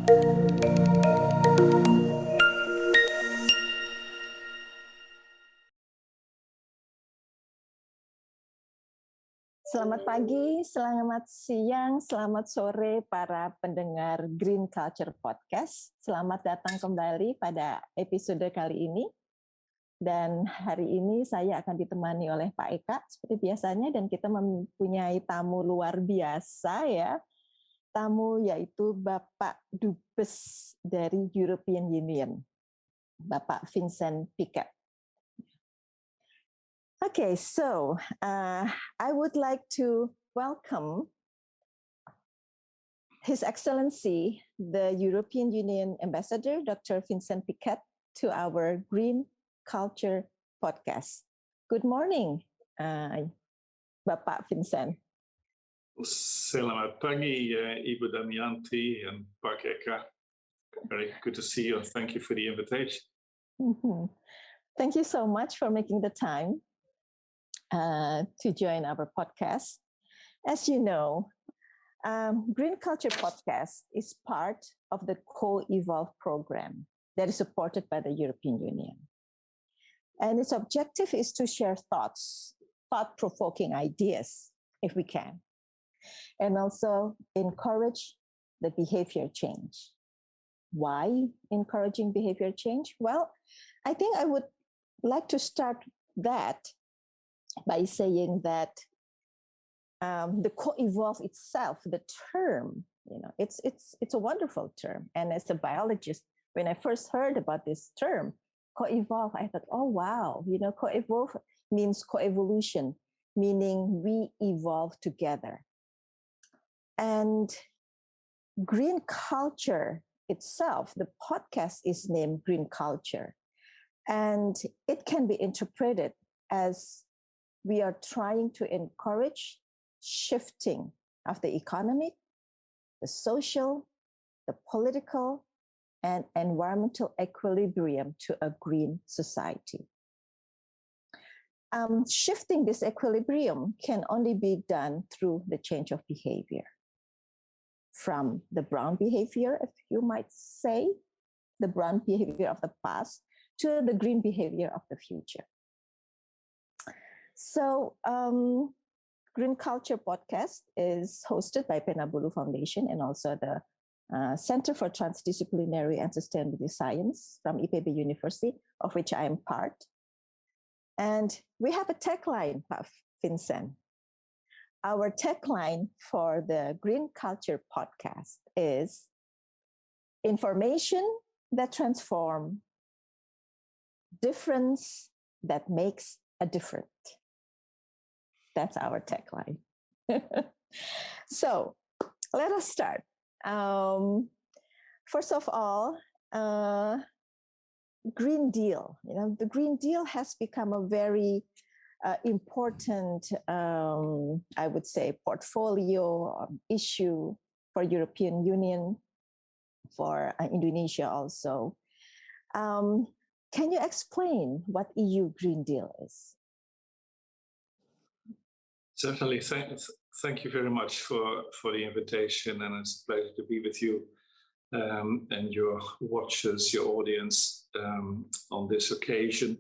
Selamat pagi, selamat siang, selamat sore para pendengar Green Culture Podcast. Selamat datang kembali pada episode kali ini. Dan hari ini saya akan ditemani oleh Pak Eka seperti biasanya, dan kita mempunyai tamu luar biasa ya. Tamu yaitu Bapak Dubes dari European Union, Bapak Vincent Piket. Okay, so I would like to welcome His Excellency, the European Union Ambassador, Dr. Vincent Piket, to our Green Culture Podcast. Good morning, Bapak Vincent. Selamat pagi, Ibu Damayanti and Pak Eka. Very good to see you. Thank you for the invitation. Mm-hmm. Thank you so much for making the time to join our podcast. As you know, Green Culture Podcast is part of the Co-Evolve program that is supported by the European Union. And its objective is to share thought-provoking ideas, if we can, and also encourage the behavior change. Why encouraging behavior change? Well, I think I would like to start that by saying that the co-evolve itself, the term, it's a wonderful term. And as a biologist, when I first heard about this term, co-evolve, I thought, oh wow, co-evolve means co-evolution, meaning we evolve together. And green culture itself, the podcast is named Green Culture, and it can be interpreted as we are trying to encourage shifting of the economic, the social, the political, and environmental equilibrium to a green society. Shifting this equilibrium can only be done through the change of behavior. From the brown behavior, if you might say, the brown behavior of the past, to the green behavior of the future. So, Green Culture Podcast is hosted by Penabulu Foundation and also the Center for Transdisciplinary and Sustainability Science from IPB University, of which I am part. And we have a tagline, Pak Vincent. Our tagline for the Green Culture Podcast is information that transforms, difference that makes a difference. That's our tagline. So let us start. First of all, Green Deal. The Green Deal has become a very important, I would say, portfolio issue for European Union, for Indonesia also. Can you explain what EU Green Deal is? Certainly. Thank you very much for the invitation, and it's a pleasure to be with you and your watchers, your audience on this occasion.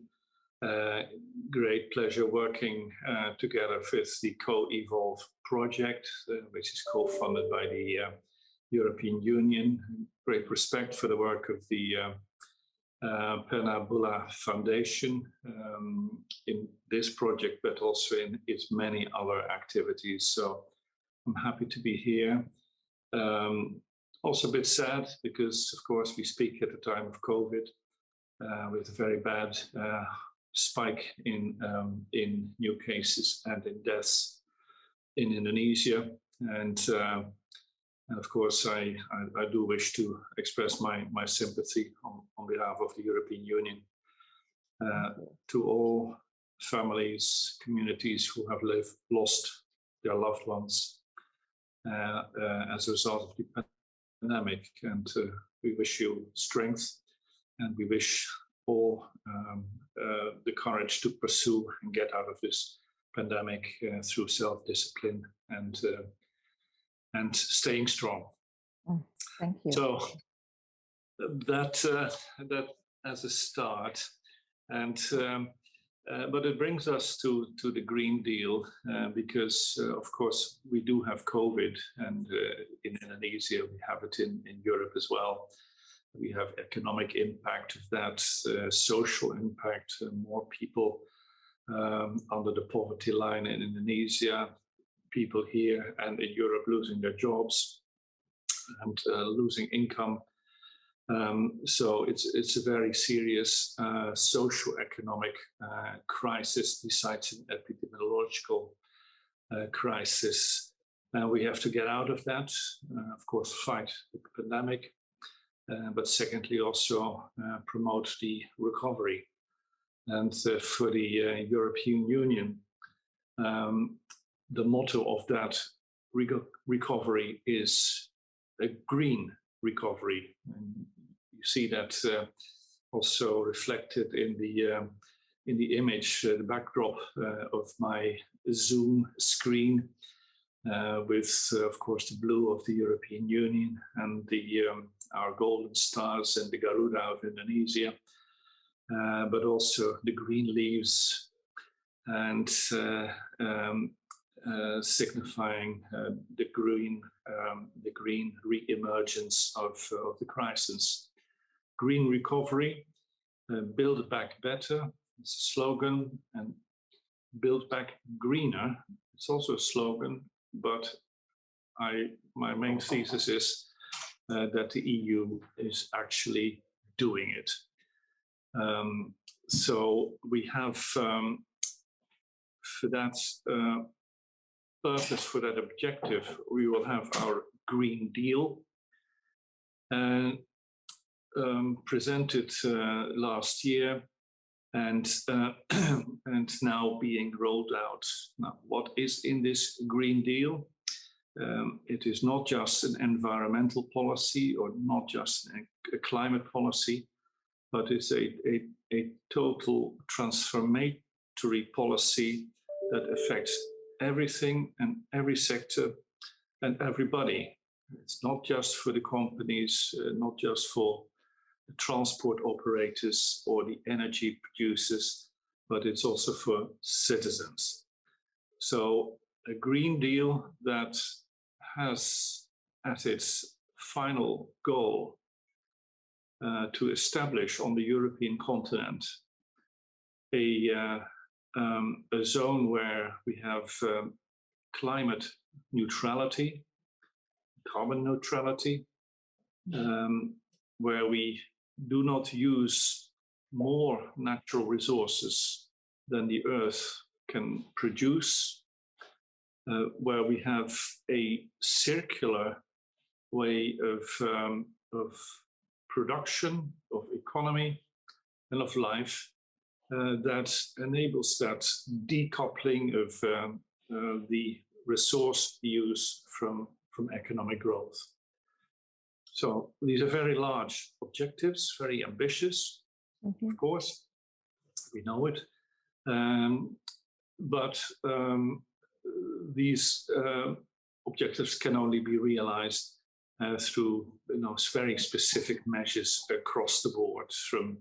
Great pleasure working together with the Co-Evolve project, which is co-funded by the European Union. Great respect for the work of the Penabulu Foundation in this project, but also in its many other activities. So I'm happy to be here. Also a bit sad because, of course, we speak at the time of COVID with a very bad spike in new cases and in deaths in Indonesia. And of course, I do wish to express my sympathy on behalf of the European Union to all families, communities who have lost their loved ones as a result of the pandemic. And we wish you strength, and we wish all the courage to pursue and get out of this pandemic through self-discipline and staying strong. Thank you. So that as a start, and but it brings us to the Green Deal because, of course, we do have COVID, and in Indonesia we have it in Europe as well. We have economic impact of that, social impact, more people under the poverty line in Indonesia, people here and in Europe losing their jobs and losing income. So it's a very serious socio-economic crisis besides an epidemiological crisis. We have to get out of that, of course, fight the pandemic, but secondly also promote the recovery. And for the European Union, the motto of that recovery is a green recovery. And you see that also reflected in the image, the backdrop of my Zoom screen, with, of course, the blue of the European Union and our golden stars and the Garuda of Indonesia, but also the green leaves and signifying the green re-emergence of the crisis. Green recovery, build back better, it's a slogan, and build back greener, it's also a slogan, but my main thesis is that the EU is actually doing it. So we have, for that purpose, for that objective, we will have our Green Deal presented last year and now being rolled out. Now, what is in this Green Deal? It is not just an environmental policy or not just a climate policy, but it's a total transformatory policy that affects everything and every sector and everybody. It's not just for the companies, not just for the transport operators or the energy producers, but it's also for citizens. So a Green Deal that has as its final goal to establish on the European continent a zone where we have climate neutrality, carbon neutrality, where we do not use more natural resources than the Earth can produce, where we have a circular way of production, of economy, and of life that enables that decoupling of the resource use from economic growth. So these are very large objectives, very ambitious, of course, we know it. But these objectives can only be realized through very specific measures across the board, from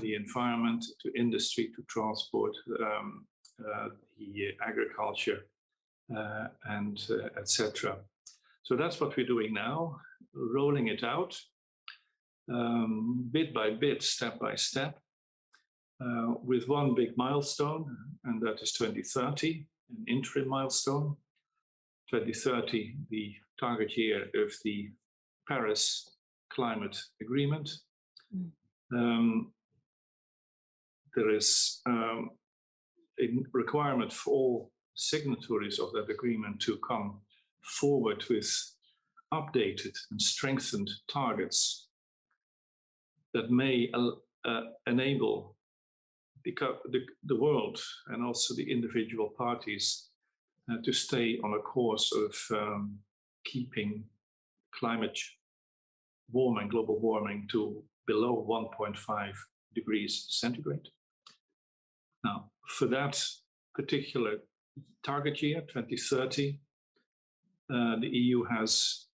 the environment to industry to transport, the agriculture, and etc. So that's what we're doing now, rolling it out bit by bit, step by step, with one big milestone, and that is 2030, an interim milestone. 2030, the target year of the Paris Climate Agreement. There is a requirement for all signatories of that agreement to come forward with updated and strengthened targets that may enable the world and also the individual parties to stay on a course of keeping climate warming, global warming, to below 1.5 degrees centigrade. Now, for that particular target year, 2030, the EU has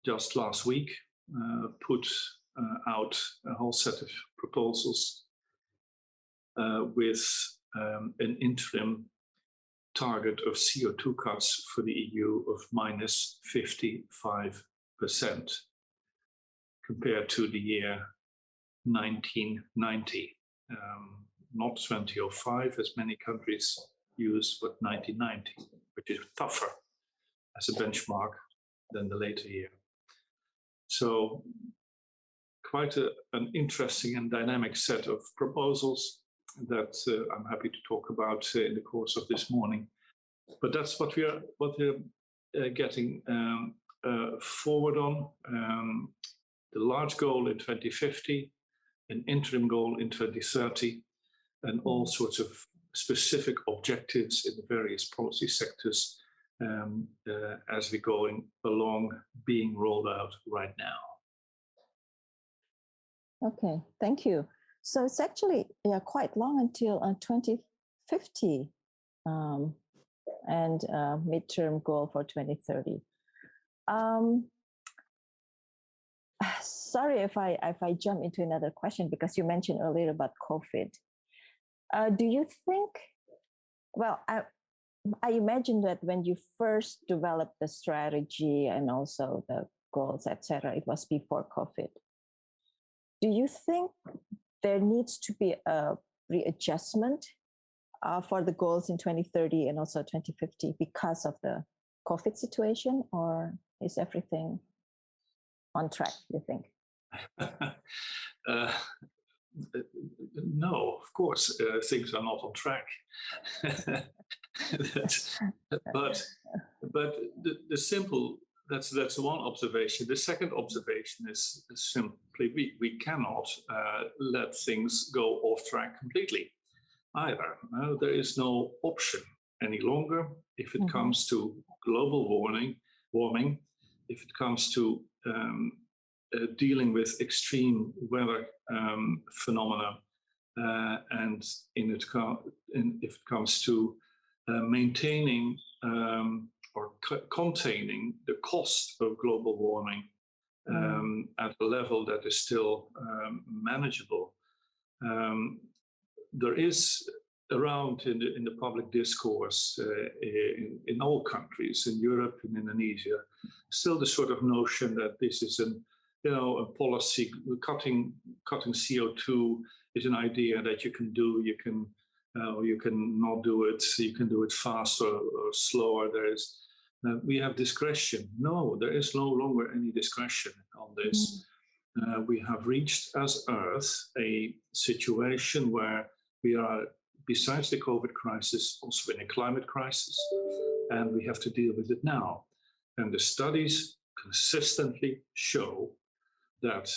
just last week put out a whole set of proposals with an interim target of CO2 cuts for the EU of minus 55% compared to the year 1990. Not 2005, as many countries use, but 1990, which is tougher as a benchmark than the later year. So quite an interesting and dynamic set of proposals that I'm happy to talk about in the course of this morning. But that's what we're getting forward on. The large goal in 2050, an interim goal in 2030, and all sorts of specific objectives in the various policy sectors as we're going along, being rolled out right now. Okay, thank you. So it's actually quite long until 2050 and midterm goal for 2030. Sorry if I jump into another question, because you mentioned earlier about COVID. Do you think, well, I imagine that when you first developed the strategy and also the goals, etc., it was before COVID. Do you think there needs to be a readjustment for the goals in 2030 and also 2050 because of the COVID situation, or is everything on track, you think? No, of course, things are not on track. but the simple, that's one observation. The second observation is simply we cannot let things go off track completely either. There is no option any longer if it comes to global warming, if it comes to dealing with extreme weather phenomena, and if it comes to maintaining or containing the cost of global warming at a level that is still manageable. There is around in the public discourse in all countries, in Europe and Indonesia, still the sort of notion that this is a policy, cutting CO2 is an idea that you can do, you can not do it, you can do it faster or slower. We have discretion. No, there is no longer any discretion on this. We have reached as Earth a situation where we are, besides the COVID crisis, also in a climate crisis, and we have to deal with it now. And the studies consistently show that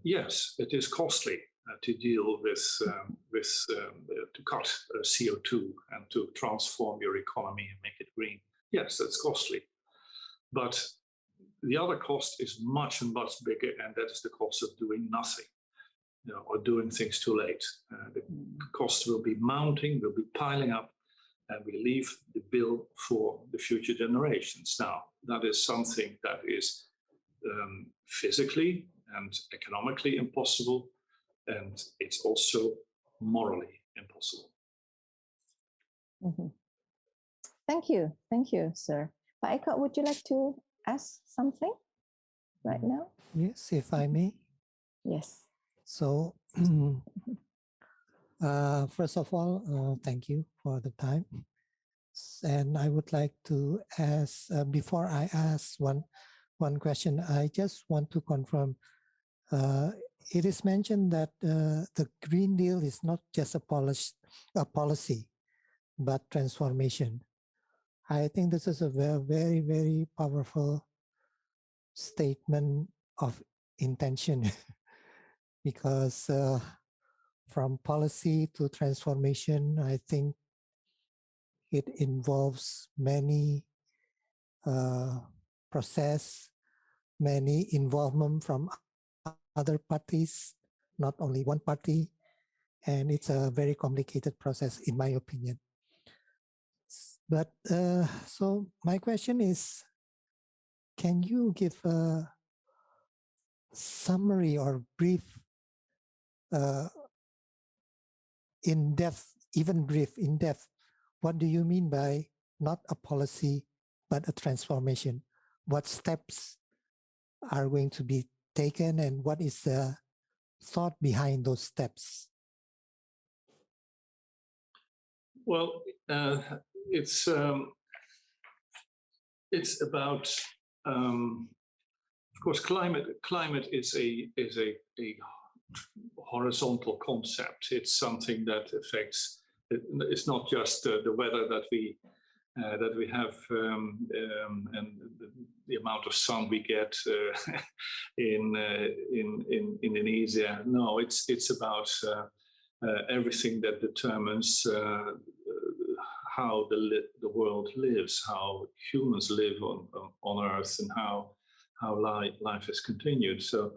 yes, it is costly to deal with to cut CO2 and to transform your economy and make it green. Yes, that's costly, but the other cost is much bigger, and that is the cost of doing nothing, or doing things too late. The cost will be mounting, will be piling up, and we leave the bill for the future generations. Now, that is something that is physically and economically impossible, and it's also morally impossible. Thank you, sir. Eka, would you like to ask something right now? Yes, if I may. Yes. So, first of all, thank you for the time. And I would like to ask, before I ask one question, I just want to confirm. It is mentioned that the Green Deal is not just a policy, but transformation. I think this is a very, very powerful statement of intention because from policy to transformation, I think it involves many process, many involvement from other parties, not only one party, and it's a very complicated process in my opinion. But so my question is, can you give summary or brief, in depth, even brief, in depth, what do you mean by not a policy, but a transformation? What steps are going to be taken, and what is the thought behind those steps? Well, it's about, of course, climate is a horizontal concept. It's something that affects. It's not just the weather that we have and the amount of sun we get in Indonesia. No, it's about everything that determines how the world lives, how humans live on Earth, and how life is continued, so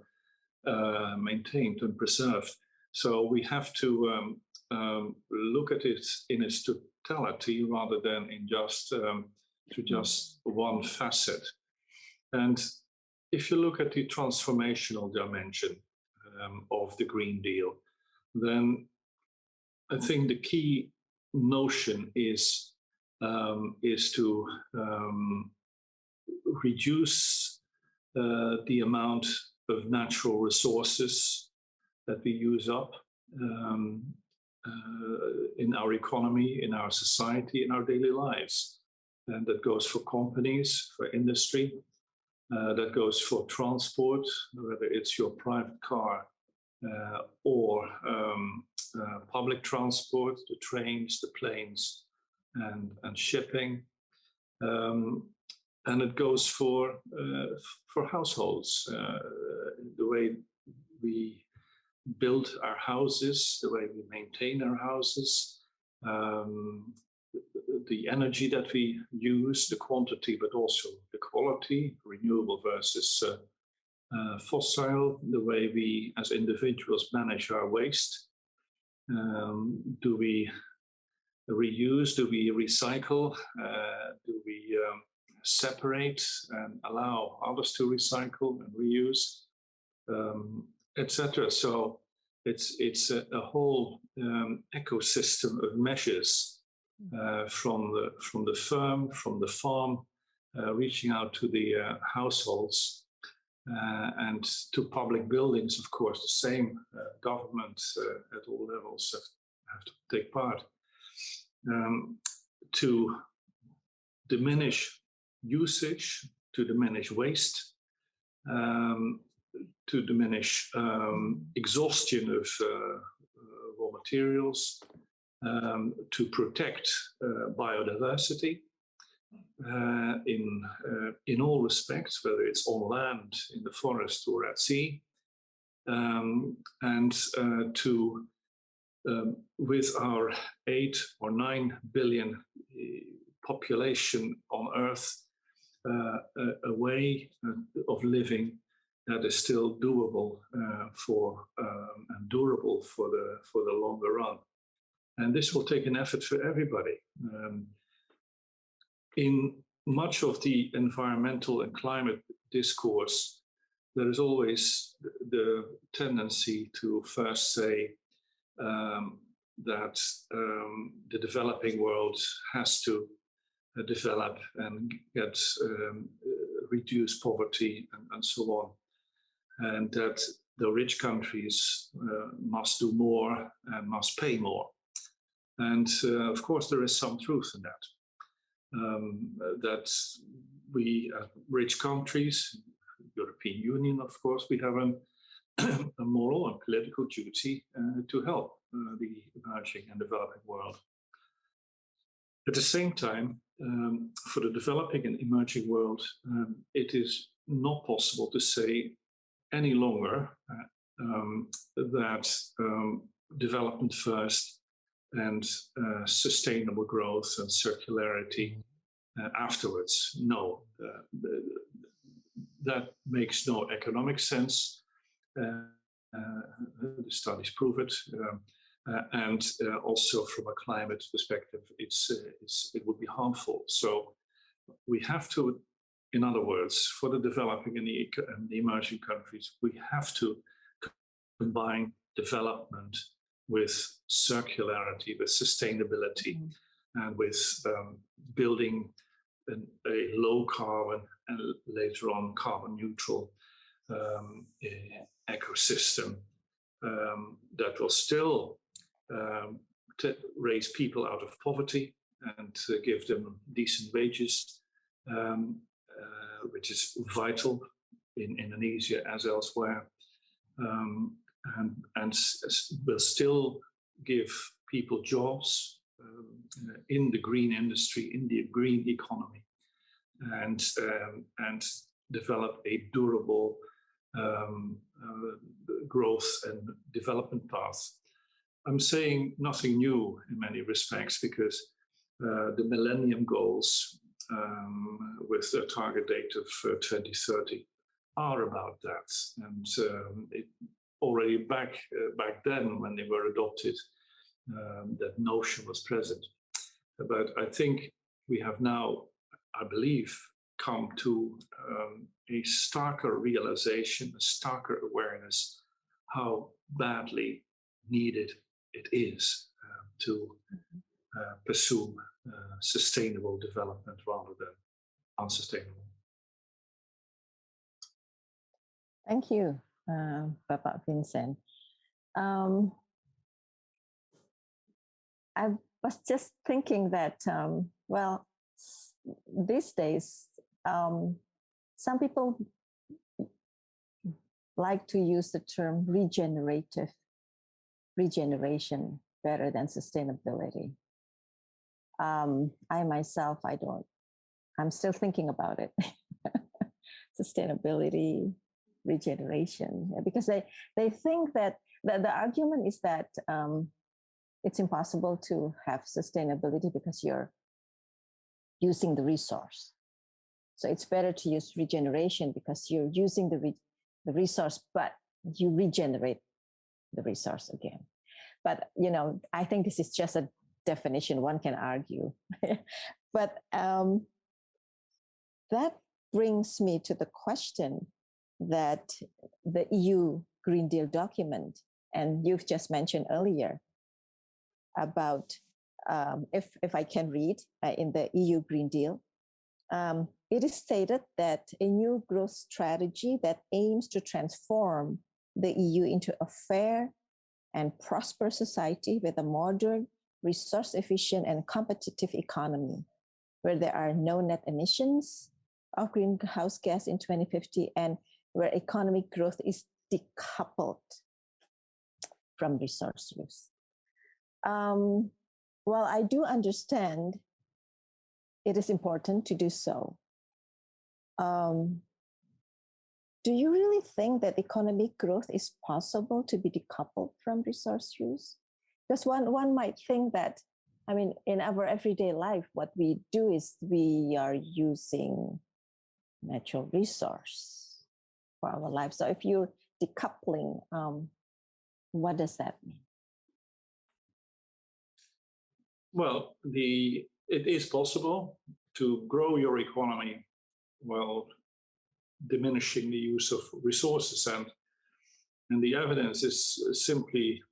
maintained and preserved. So we have to look at it in its totality rather than in just one facet. And if you look at the transformational dimension of the Green Deal, then I think the key notion is to reduce the amount of natural resources that we use up in our economy, in our society, in our daily lives. And that goes for companies, for industry, that goes for transport, whether it's your private car or public transport, the trains, the planes, and shipping. And it goes for households, the way we build our houses, the way we maintain our houses, the energy that we use, the quantity, but also the quality, renewable versus fossil, the way we as individuals manage our waste. Do we reuse? Do we recycle? Do we separate and allow others to recycle and reuse, etc.? So it's a whole ecosystem of measures from the firm, from the farm, reaching out to the households and to public buildings. Of course, the same. Government at all levels have to take part to diminish usage, to diminish waste, to diminish exhaustion of raw materials, to protect biodiversity in all respects, whether it's on land, in the forest, or at sea, and to with our 8 or 9 billion population on Earth, a way of living that is still doable and durable for the longer run. And this will take an effort for everybody. In much of the environmental and climate discourse, there is always the tendency to first say that the developing world has to develop and get reduce poverty and so on, and that the rich countries must do more and must pay more. And of course, there is some truth in that. That we, rich countries, European Union, of course, we have a moral and political duty to help the emerging and developing world. At the same time, for the developing and emerging world, it is not possible to say any longer that development first and sustainable growth and circularity afterwards. No, that makes no economic sense. The studies prove it. And also from a climate perspective, it would be harmful. So we have to in other words, for the developing and the emerging countries, we have to combine development with circularity, with sustainability, and with building a low carbon and later on carbon neutral ecosystem that will still raise people out of poverty and give them decent wages, which is vital in Indonesia as elsewhere, and will still give people jobs in the green industry, in the green economy, and develop a durable growth and development path. I'm saying nothing new in many respects, because the Millennium Goals with a target date of 2030 are about that. And already back then, when they were adopted, that notion was present. But I think we have now, I believe, come to a starker realization, a starker awareness how badly needed it is to pursue sustainable development rather than unsustainable. Thank you, Bapak Vincent. I was just thinking that, well, these days, some people like to use the term regeneration better than sustainability. I myself, I'm still thinking about it. Sustainability, regeneration, because they think that the argument is that it's impossible to have sustainability because you're using the resource. So it's better to use regeneration because you're using the resource, but you regenerate the resource again. But, I think this is just a definition, one can argue. But that brings me to the question that the EU Green Deal document, and you've just mentioned earlier about, if I can read in the EU Green Deal, it is stated that a new growth strategy that aims to transform the EU into a fair and prosperous society with a modern, resource-efficient, and competitive economy, where there are no net emissions of greenhouse gas in 2050, and where economic growth is decoupled from resource use. Well, I do understand it is important to do so. Do you really think that economic growth is possible to be decoupled from resource use? Because one might think that, in our everyday life, what we do is we are using natural resource for our life. So if you're decoupling, what does that mean? Well, it is possible to grow your economy while diminishing the use of resources, and the evidence is simply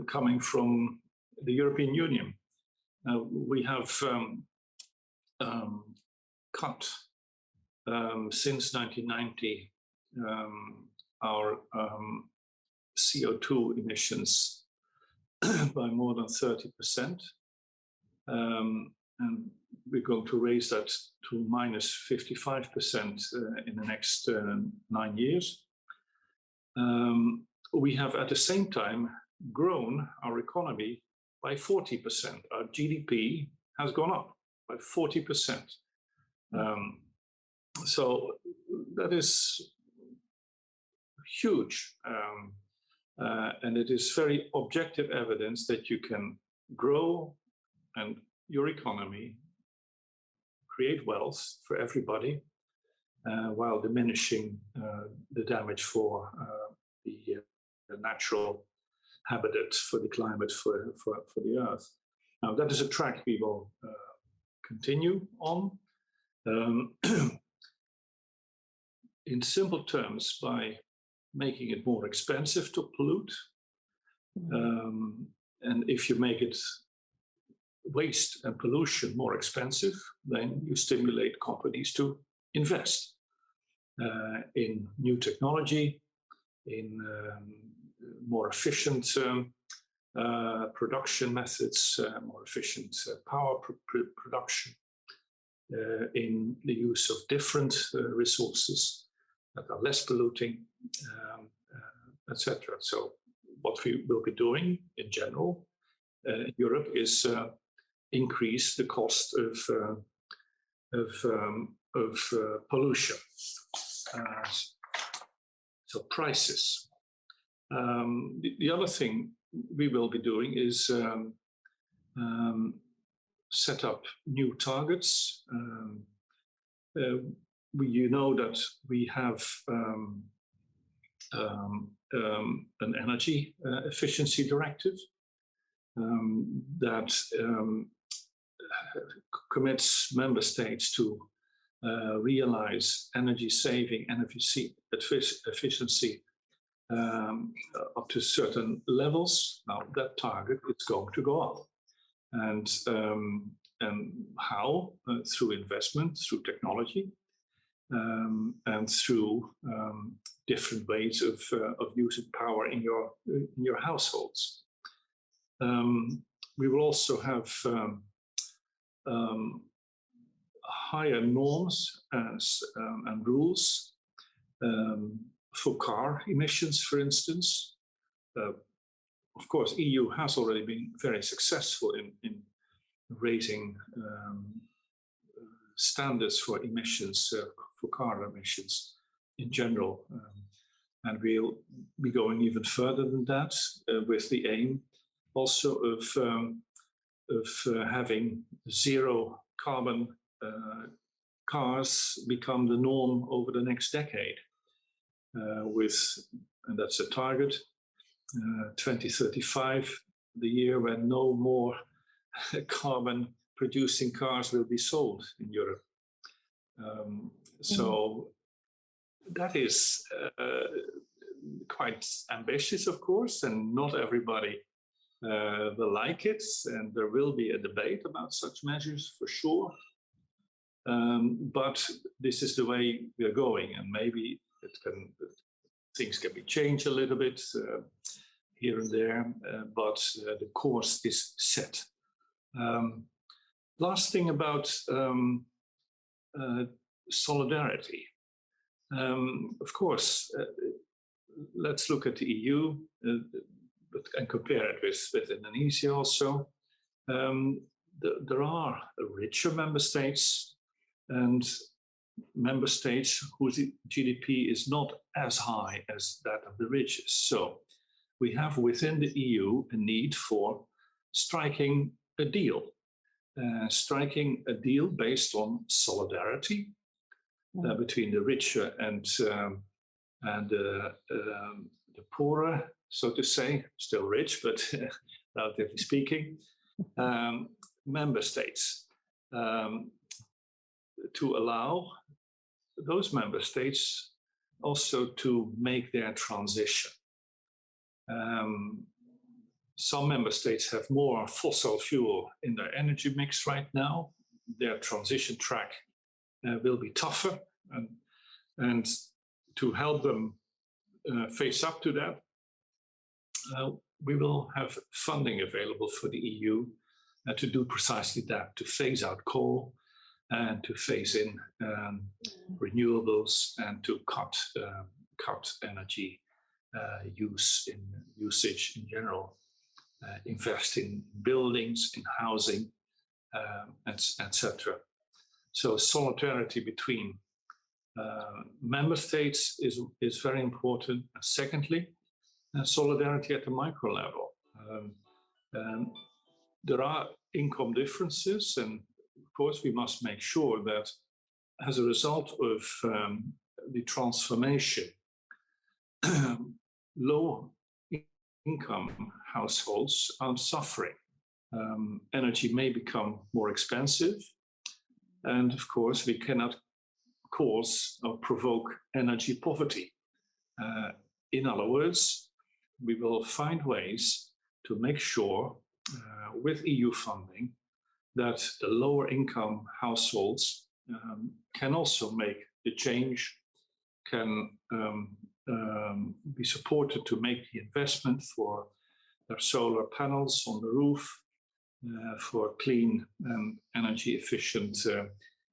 coming from the European Union. We have cut since 1990 our CO2 emissions by more than 30%. And we're going to raise that to minus 55% in the next 9 years. We have at the same time grown our economy by 40%. Our GDP has gone up by 40%. So that is huge. And it is very objective evidence that you can grow and your economy, create wealth for everybody, while diminishing the damage for the natural habitat, for the climate, for the earth. Now, that is a track we will continue on. In simple terms, by making it more expensive to pollute, and if you make it waste and pollution more expensive, then you stimulate companies to invest in new technology, in more efficient production methods, more efficient power production, in the use of different resources that are less polluting, etc. So what we will be doing in general in Europe is increase the cost of pollution. So prices. The other thing we will be doing is set up new targets. You know that we have an energy efficiency directive that commits member states to realize energy saving, energy efficiency up to certain levels. Now that target is going to go up, and how? Through investment, through technology, and through different ways of using power in your households. We will also have higher norms and rules for car emissions, for instance. Of course, EU has already been very successful in raising standards for emissions, for car emissions in general. And we'll be going even further than that with the aim also of having zero carbon cars become the norm over the next decade. And that's a target, 2035, the year when no more carbon producing cars will be sold in Europe. So that is quite ambitious, of course, and not everybody will like it, and there will be a debate about such measures for sure. But this is the way we are going, and maybe things can be changed a little bit here and there, but the course is set. Last thing about solidarity. Of course, let's look at the EU and compare it with Indonesia also. There are richer member states and member states whose GDP is not as high as that of the richest. So we have within the EU a need for striking a deal based on solidarity between the richer and the poorer, so to say, still rich, but relatively speaking, member states, to allow those member states also to make their transition. Some member states have more fossil fuel in their energy mix right now. Their transition track will be tougher, and to help them face up to that, we will have funding available for the EU to do precisely that, to phase out coal and to phase in renewables and to cut energy usage in general, invest in buildings, in housing, etc. So solidarity between member states is very important. Secondly, solidarity at the micro level. There are income differences, and of course we must make sure that as a result of the transformation, low income households are suffering. Energy may become more expensive, And of course, we cannot cause or provoke energy poverty. In other words, we will find ways to make sure with EU funding that the lower income households can also make the change, can be supported to make the investment for their solar panels on the roof, for clean and energy efficient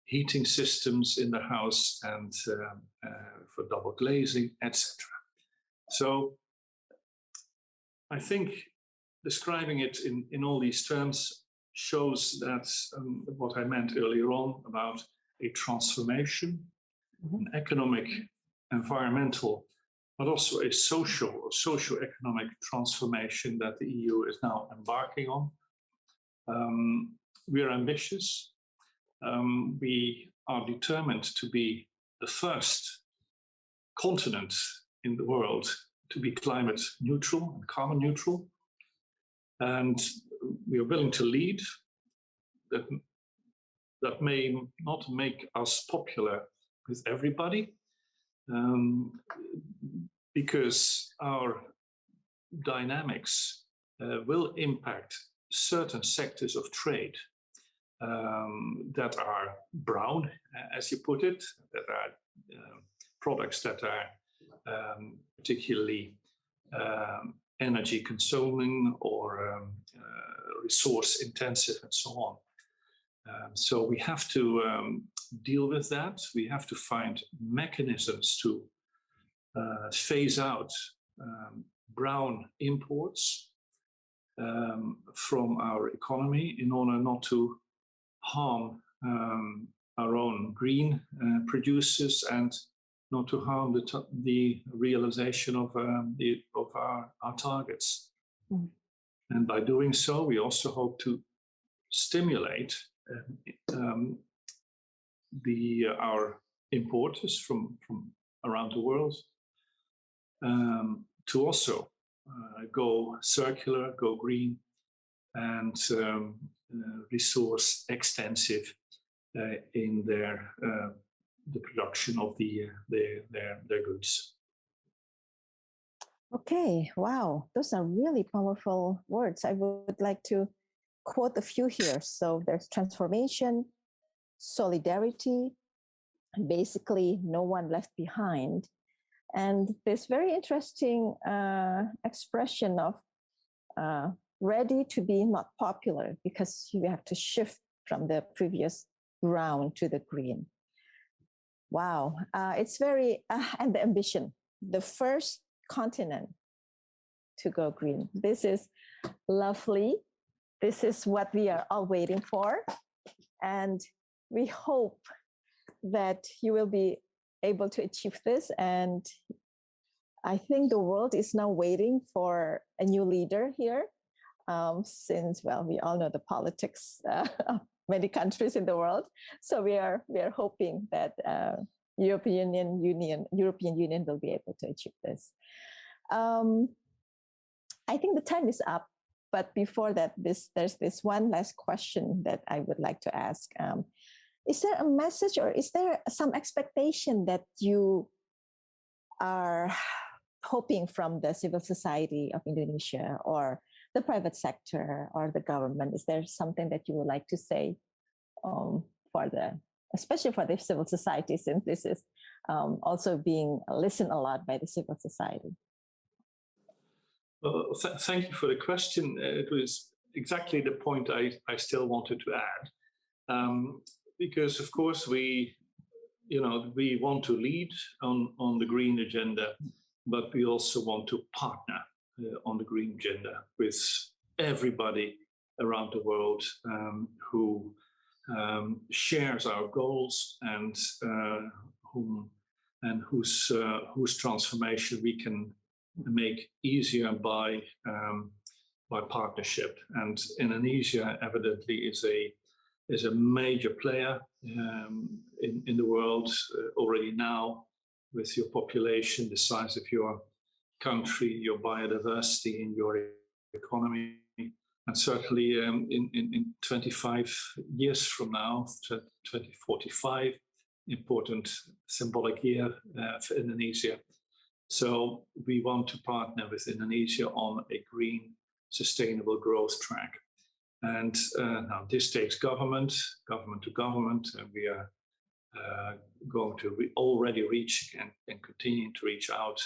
heating systems in the house, and for double glazing, etc. So I think describing it in all these terms shows that what I meant earlier on about a transformation, an economic, environmental, but also a socio-economic transformation that the EU is now embarking on. We are ambitious. We are determined to be the first continent in the world to be climate neutral and carbon neutral. And we are willing to lead. That may not make us popular with everybody, because our dynamics will impact certain sectors of trade that are brown, as you put it, that are products that are particularly energy consuming or resource intensive and so on. So we have to deal with that. We have to find mechanisms to phase out brown imports from our economy in order not to harm our own green producers and not to harm the realization of our targets. Mm. And by doing so, we also hope to stimulate our importers from around the world to also go circular, go green, and resource extensive in the production of their goods. Okay, wow, those are really powerful words. I would like to quote a few here. So there's transformation, solidarity, and basically no one left behind. And this very interesting expression of ready to be not popular, because you have to shift from the previous brown to the green. Wow, it's very, and the ambition, the first continent to go green. This is lovely. This is what we are all waiting for. And we hope that you will be able to achieve this. And I think the world is now waiting for a new leader here, since, well, we all know the politics of many countries in the world. So we are hoping that European Union will be able to achieve this. I think the time is up, but before that, there's this one last question that I would like to ask. Is there a message or is there some expectation that you are hoping from the civil society of Indonesia or the private sector or the government? Is there something that you would like to say especially for the civil society, since this is also being listened a lot by the civil society? Well, thank you for the question. It was exactly the point I still wanted to add, because of course we want to lead on the green agenda, but we also want to partner on the green agenda with everybody around the world who shares our goals and whose transformation we can make easier by partnership. And Indonesia evidently is a major player in the world already now, with your population, the size of your country, your biodiversity, and your economy. And certainly in 25 years from now, 2045, important symbolic year for Indonesia. So we want to partner with Indonesia on a green, sustainable growth track. And now this takes government to government, and we are going to already reach and continue to reach out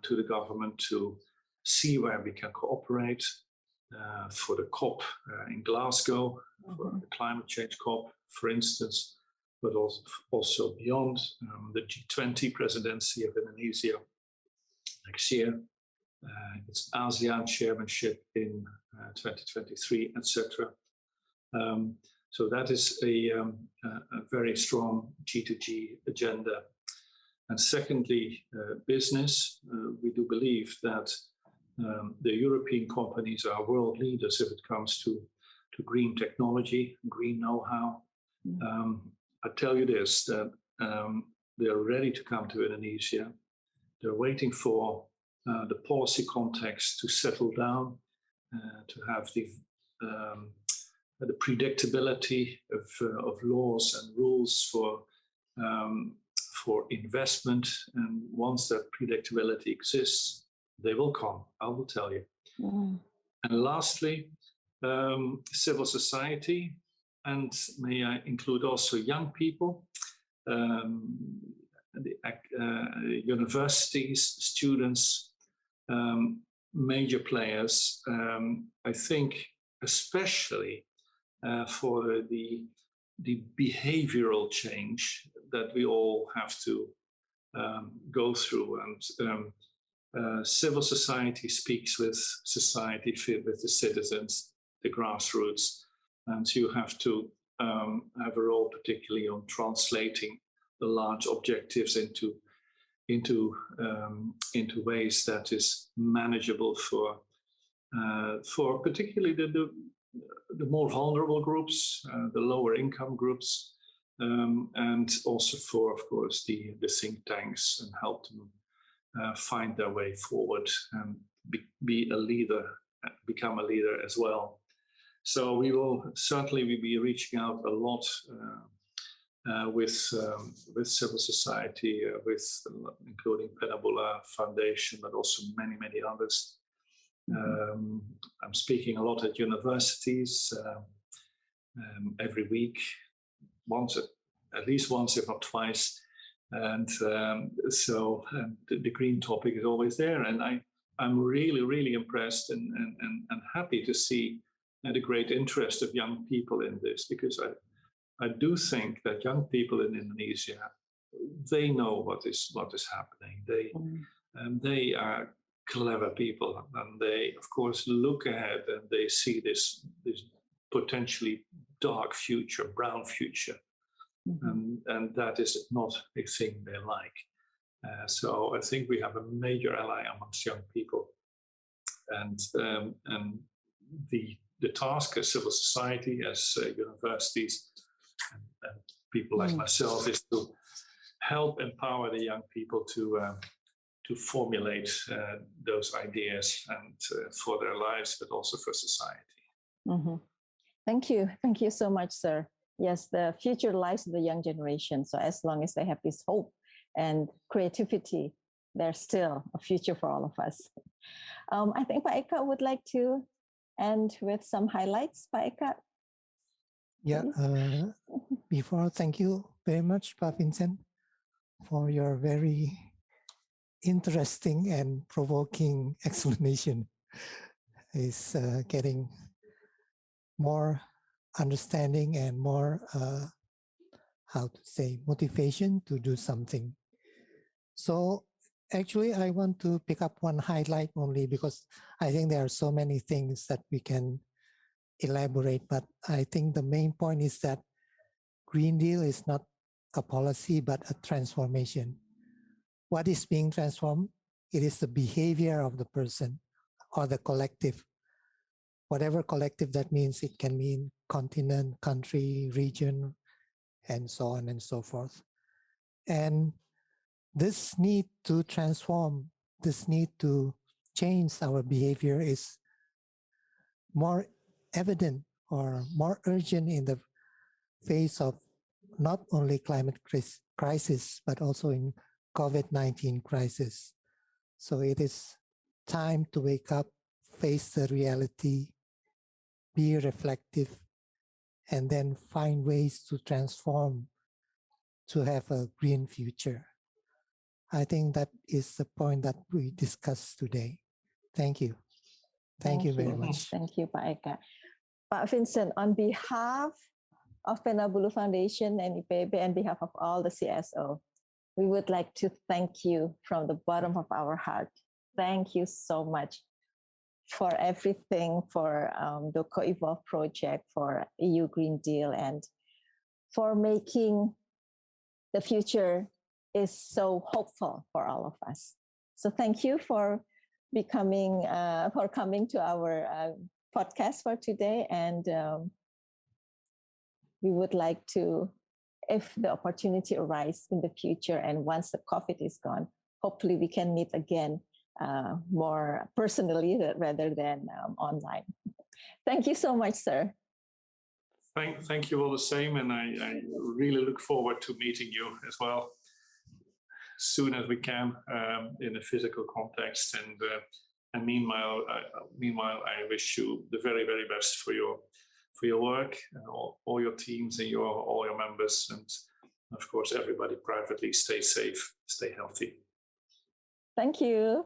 to the government to see where we can cooperate for the COP in Glasgow, for the climate change COP, for instance, but also beyond the G20 presidency of Indonesia next year, its ASEAN chairmanship in 2023, etc. So that is a very strong G2G agenda. And secondly, business. We do believe that the European companies are world leaders if it comes to green technology, green know-how. I tell you this, that they're ready to come to Indonesia. They're waiting for the policy context to settle down, to have the predictability of laws and rules for investment. And once that predictability exists, they will come, I will tell you. And lastly, civil society, and may I include also young people, universities, students, major players. I think especially for the behavioral change that we all have to go through. And civil society speaks with society, with the citizens, the grassroots. And so you have to have a role, particularly on translating the large objectives into ways that is manageable for particularly the more vulnerable groups, the lower income groups, and also for, of course, the think tanks, and help them find their way forward and be a leader, become a leader as well. So we will certainly be reaching out a lot with civil society, including Penabula Foundation, but also many others. I'm speaking a lot at universities every week, at least once, if not twice. And so the green topic is always there. And I'm really impressed and happy to see the great interest of young people in this, because I do think that young people in Indonesia, they know what is happening. They are clever people, and they, of course, look ahead, and they see this potentially dark future, brown future, and that is not a thing they like. So I think we have a major ally amongst young people, and the task as civil society, as universities, and people like myself, is to help empower the young people to formulate those ideas and for their lives, but also for society. Thank you so much, sir. Yes, the future lies in the young generation. So as long as they have this hope and creativity, there's still a future for all of us. I think Pak Eka would like to end with some highlights. Pak Eka. Yeah, before, thank you very much, Pak Vincent, for your very interesting and provoking explanation. Is getting more understanding and more, motivation to do something. So actually, I want to pick up one highlight only, because I think there are so many things that we can elaborate, but I think the main point is that Green Deal is not a policy, but a transformation. What is being transformed? It is the behavior of the person or the collective. Whatever collective that means, it can mean continent, country, region, and so on and so forth. And this need to transform, this need to change our behavior is more evident or more urgent in the face of not only climate crisis, but also in COVID-19 crisis. So it is time to wake up, face the reality, be reflective, and then find ways to transform to have a green future. I think that is the point that we discussed today. Thank you. Thank you very much. Thank you, Pak Eka. Pak Vincent, on behalf of Penabulu Foundation and IPB, and behalf of all the CSO, we would like to thank you from the bottom of our heart. Thank you so much for everything, for the Co-Evolve project, for EU Green Deal, and for making the future is so hopeful for all of us. So thank you for coming to our podcast for today, and we would like to, if the opportunity arises in the future and once the COVID is gone, hopefully we can meet again more personally rather than online. Thank you so much, sir. Thank you all the same, and I really look forward to meeting you as well soon as we can in a physical context. And meanwhile, I wish you the very, very best for your work and all your teams and all your members, and of course everybody privately. Stay safe, stay healthy. Thank you.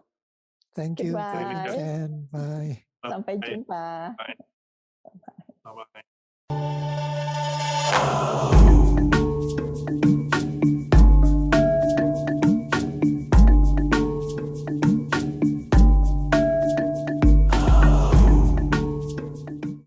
Thank you. And bye. Sampai jumpa. Bye. Bye.